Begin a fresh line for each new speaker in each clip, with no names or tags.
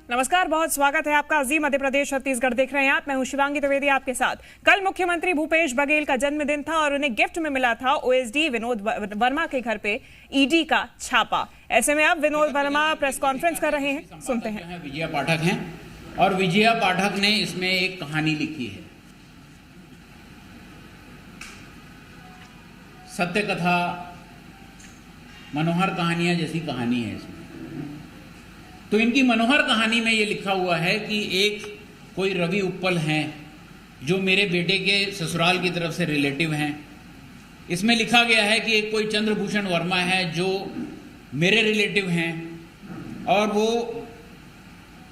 नमस्कार, बहुत स्वागत है आपका। जी मध्य प्रदेश छत्तीसगढ़ देख रहे हैं आप। मैं हूं शिवांगी द्विवेदी आपके साथ। कल मुख्यमंत्री भूपेश बघेल का जन्मदिन था और उन्हें गिफ्ट में मिला था ओएसडी विनोद वर्मा के घर पे ईडी का छापा। ऐसे में अब विनोद वर्मा प्रेस कॉन्फ्रेंस कर रहे हैं, सुनते हैं।
विजया पाठक हैं और विजया पाठक ने इसमें एक कहानी लिखी है, सत्य कथा, मनोहर कहानियां जैसी कहानी है इसमें। तो इनकी मनोहर कहानी में ये लिखा हुआ है कि एक कोई रवि उप्पल हैं जो मेरे बेटे के ससुराल की तरफ से रिलेटिव हैं। इसमें लिखा गया है कि एक कोई चंद्रभूषण वर्मा है जो मेरे रिलेटिव हैं और वो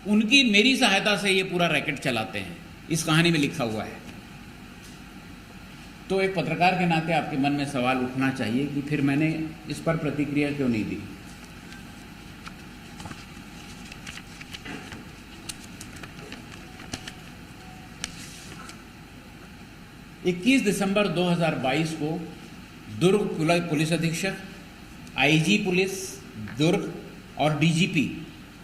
उनकी मेरी सहायता से ये पूरा रैकेट चलाते हैं। इस कहानी में लिखा हुआ है। तो एक पत्रकार के नाते आपके मन में सवाल उठना चाहिए कि फिर मैंने इस पर प्रतिक्रिया क्यों नहीं दी। इक्कीस दिसंबर 2022 को दुर्ग पुलिस अधीक्षक, आईजी पुलिस दुर्ग और डीजीपी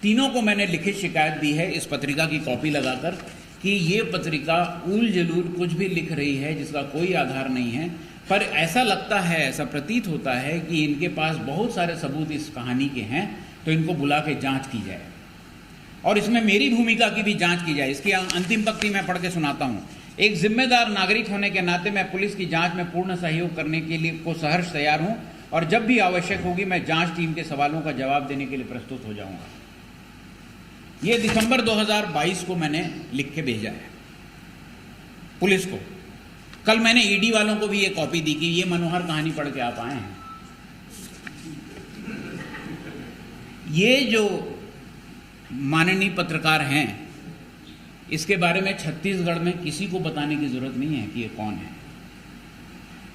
तीनों को मैंने लिखित शिकायत दी है इस पत्रिका की कॉपी लगाकर कि ये पत्रिका ऊल जलूल कुछ भी लिख रही है जिसका कोई आधार नहीं है। पर ऐसा लगता है, ऐसा प्रतीत होता है कि इनके पास बहुत सारे सबूत इस कहानी के हैं, तो इनको बुला के जांच की जाए और इसमें मेरी भूमिका की भी जांच की जाए। इसकी अंतिम पंक्ति मैं पढ़ के सुनाता हूँ। एक जिम्मेदार नागरिक होने के नाते मैं पुलिस की जांच में पूर्ण सहयोग करने के लिए को सहर्ष तैयार हूं और जब भी आवश्यक होगी मैं जांच टीम के सवालों का जवाब देने के लिए प्रस्तुत हो जाऊंगा। ये दिसंबर 2022 को मैंने लिख के भेजा है पुलिस को। कल मैंने ईडी वालों को भी ये कॉपी दी कि ये मनोहर कहानी पढ़ के आप आए हैं। ये जो माननीय पत्रकार हैं, इसके बारे में छत्तीसगढ़ में किसी को बताने की जरूरत नहीं है कि ये कौन है,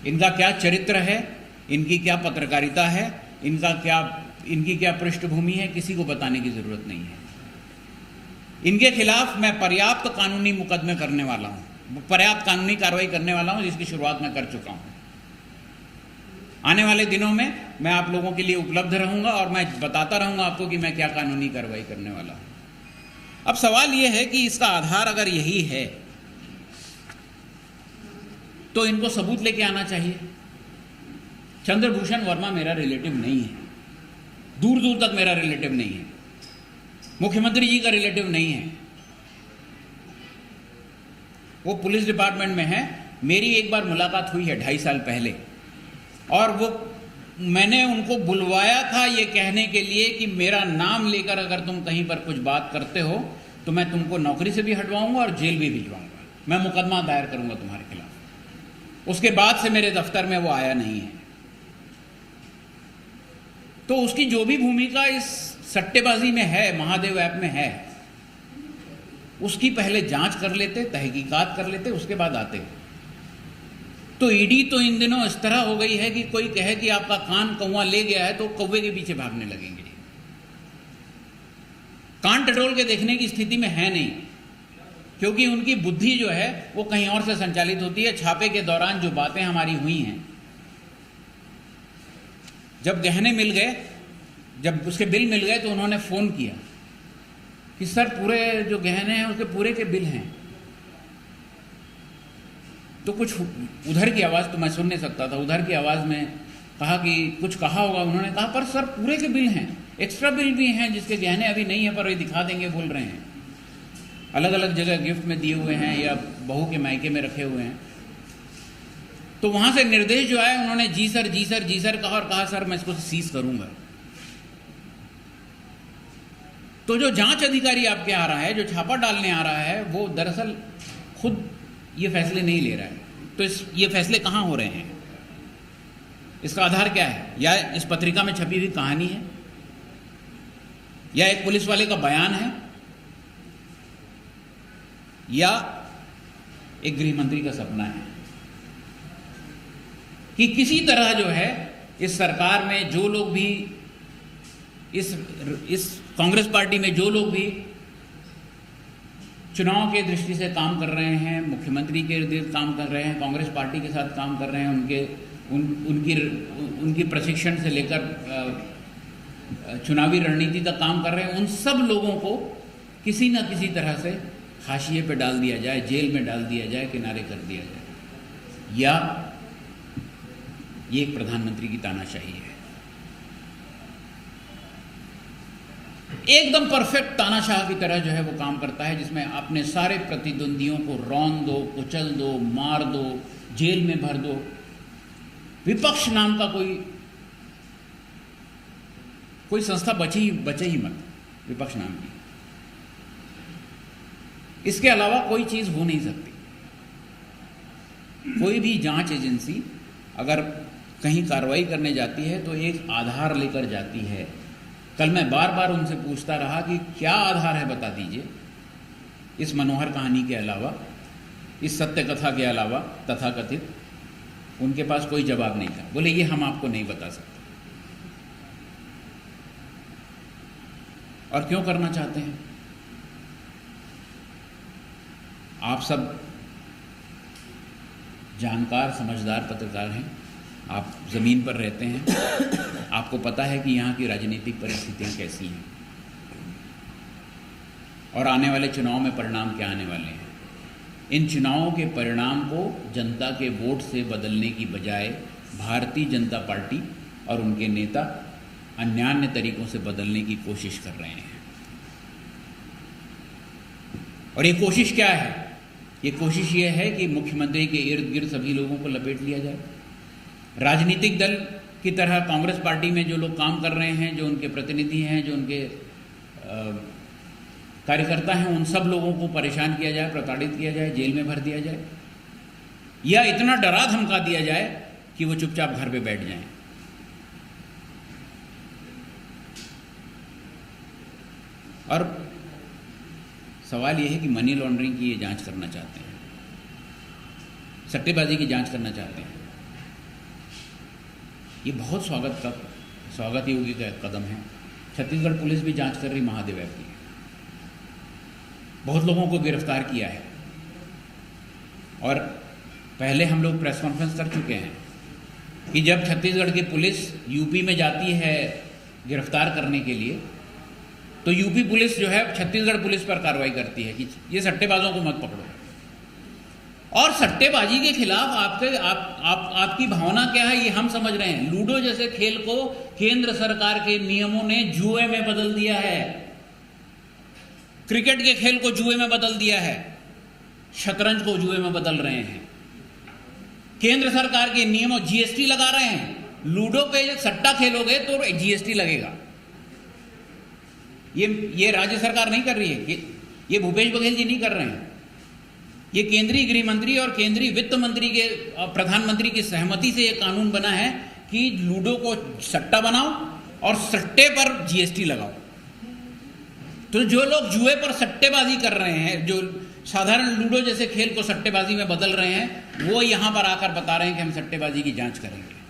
इनका क्या चरित्र है, इनकी क्या पत्रकारिता है, इनकी क्या पृष्ठभूमि है, किसी को बताने की जरूरत नहीं है। इनके खिलाफ मैं पर्याप्त कानूनी मुकदमे करने वाला हूं, पर्याप्त कानूनी कार्रवाई करने वाला हूं, जिसकी शुरुआत मैं कर चुका हूं। आने वाले दिनों में मैं आप लोगों के लिए उपलब्ध रहूंगा और मैं बताता रहूंगा आपको कि मैं क्या कानूनी कार्रवाई करने वाला हूं। अब सवाल यह है कि इसका आधार अगर यही है तो इनको सबूत लेके आना चाहिए। चंद्रभूषण वर्मा मेरा रिलेटिव नहीं है, दूर दूर तक मेरा रिलेटिव नहीं है, मुख्यमंत्री जी का रिलेटिव नहीं है। वो पुलिस डिपार्टमेंट में है। मेरी एक बार मुलाकात हुई है 2.5 साल पहले और वो मैंने उनको बुलवाया था ये कहने के लिए कि मेरा नाम लेकर अगर तुम कहीं पर कुछ बात करते हो तो मैं तुमको नौकरी से भी हटवाऊंगा और जेल भी भिजवाऊंगा, मैं मुकदमा दायर करूंगा तुम्हारे खिलाफ। उसके बाद से मेरे दफ्तर में वो आया नहीं है। तो उसकी जो भी भूमिका इस सट्टेबाजी में है, महादेव ऐप में है, उसकी पहले जांच कर लेते, तहकीकात कर लेते, उसके बाद आते। तो ईडी तो इन दिनों इस तरह हो गई है कि कोई कहे कि आपका कान कौवा ले गया है तो कौवे के पीछे भागने लगेंगे। कान टटोल के देखने की स्थिति में है नहीं, क्योंकि उनकी बुद्धि जो है वो कहीं और से संचालित होती है। छापे के दौरान जो बातें हमारी हुई हैं, जब गहने मिल गए, जब उसके बिल मिल गए, तो उन्होंने फोन किया कि सर पूरे जो गहने हैं उसके पूरे के बिल हैं। तो कुछ उधर की आवाज़ तो मैं सुन नहीं सकता था, उधर की आवाज़ में कहा कि कुछ कहा होगा। उन्होंने कहा पर सर पूरे के बिल हैं, एक्स्ट्रा बिल भी हैं जिसके गहने अभी नहीं है पर ये दिखा देंगे बोल रहे हैं। अलग अलग जगह गिफ्ट में दिए हुए हैं या बहू के मायके में रखे हुए हैं। तो वहाँ से निर्देश जो आया, उन्होंने जी सर जी सर जी सर कहा और कहा सर मैं इसको सीज करूँगा। तो जो जांच अधिकारी आपके आ रहा है, जो छापा डालने आ रहा है, वो दरअसल खुद ये फैसले नहीं ले रहा है। तो ये फैसले कहाँ हो रहे हैं, इसका आधार क्या है? या इस पत्रिका में छपी हुई कहानी है, या एक पुलिस वाले का बयान है, या एक गृह मंत्री का सपना है कि किसी तरह जो है इस सरकार में जो लोग भी, इस कांग्रेस पार्टी में जो लोग भी चुनाव के दृष्टि से काम कर रहे हैं, मुख्यमंत्री के इर्द काम कर रहे हैं, कांग्रेस पार्टी के साथ काम कर रहे हैं, उनकी प्रशिक्षण से लेकर चुनावी रणनीति तक काम कर रहे हैं, उन सब लोगों को किसी न किसी तरह से हाशिए पे डाल दिया जाए, जेल में डाल दिया जाए, किनारे कर दिया जाए, या ये एक प्रधानमंत्री की तानाशाही है। एकदम परफेक्ट तानाशाह की तरह जो है वो काम करता है, जिसमें अपने सारे प्रतिद्वंदियों को रौंद दो, कुचल दो, मार दो, जेल में भर दो। विपक्ष नाम का कोई संस्था बचे ही मत, विपक्ष नाम की। इसके अलावा कोई चीज हो नहीं सकती। कोई भी जांच एजेंसी अगर कहीं कार्रवाई करने जाती है तो एक आधार लेकर जाती है। कल मैं बार बार उनसे पूछता रहा कि क्या आधार है, बता दीजिए। इस मनोहर कहानी के अलावा, इस सत्य कथा के अलावा तथाकथित, उनके पास कोई जवाब नहीं था। बोले ये हम आपको नहीं बता सकते। और क्यों करना चाहते हैं? आप सब जानकार समझदार पत्रकार हैं, आप ज़मीन पर रहते हैं, आपको पता है कि यहाँ की राजनीतिक परिस्थितियाँ कैसी हैं और आने वाले चुनाव में परिणाम क्या आने वाले हैं। इन चुनावों के परिणाम को जनता के वोट से बदलने की बजाय भारतीय जनता पार्टी और उनके नेता अन्यान्य तरीकों से बदलने की कोशिश कर रहे हैं। और ये कोशिश क्या है? ये कोशिश ये है कि मुख्यमंत्री के इर्द गिर्द सभी लोगों को लपेट लिया जाए। राजनीतिक दल की तरह कांग्रेस पार्टी में जो लोग काम कर रहे हैं, जो उनके प्रतिनिधि हैं, जो उनके कार्यकर्ता हैं, उन सब लोगों को परेशान किया जाए, प्रताड़ित किया जाए, जेल में भर दिया जाए, या इतना डरा धमका दिया जाए कि वो चुपचाप घर पे बैठ जाएं। और सवाल यह है कि मनी लॉन्ड्रिंग की ये जांच करना चाहते हैं, सट्टेबाजी की जांच करना चाहते हैं। ये बहुत स्वागत योग्य का कदम है। छत्तीसगढ़ पुलिस भी जांच कर रही महादेव ऐप की, बहुत लोगों को गिरफ्तार किया है। और पहले हम लोग प्रेस कॉन्फ्रेंस कर चुके हैं कि जब छत्तीसगढ़ की पुलिस यूपी में जाती है गिरफ्तार करने के लिए, तो यूपी पुलिस जो है छत्तीसगढ़ पुलिस पर कार्रवाई करती है कि ये सट्टेबाजों को मत पकड़ो। और सट्टेबाजी के खिलाफ आपकी भावना क्या है ये हम समझ रहे हैं। लूडो जैसे खेल को केंद्र सरकार के नियमों ने जुए में बदल दिया है, क्रिकेट के खेल को जुए में बदल दिया है, शतरंज को जुए में बदल रहे हैं। केंद्र सरकार के नियमों, जीएसटी लगा रहे हैं। लूडो पे जब सट्टा खेलोगे तो जीएसटी लगेगा। ये राज्य सरकार नहीं कर रही है, ये भूपेश बघेल जी नहीं कर रहे हैं। ये केंद्रीय गृह मंत्री और केंद्रीय वित्त मंत्री के प्रधानमंत्री की सहमति से ये कानून बना है कि लूडो को सट्टा बनाओ और सट्टे पर जीएसटी लगाओ। तो जो लोग जुए पर सट्टेबाजी कर रहे हैं, जो साधारण लूडो जैसे खेल को सट्टेबाजी में बदल रहे हैं, वो यहां पर आकर बता रहे हैं कि हम सट्टेबाजी की जांच करेंगे।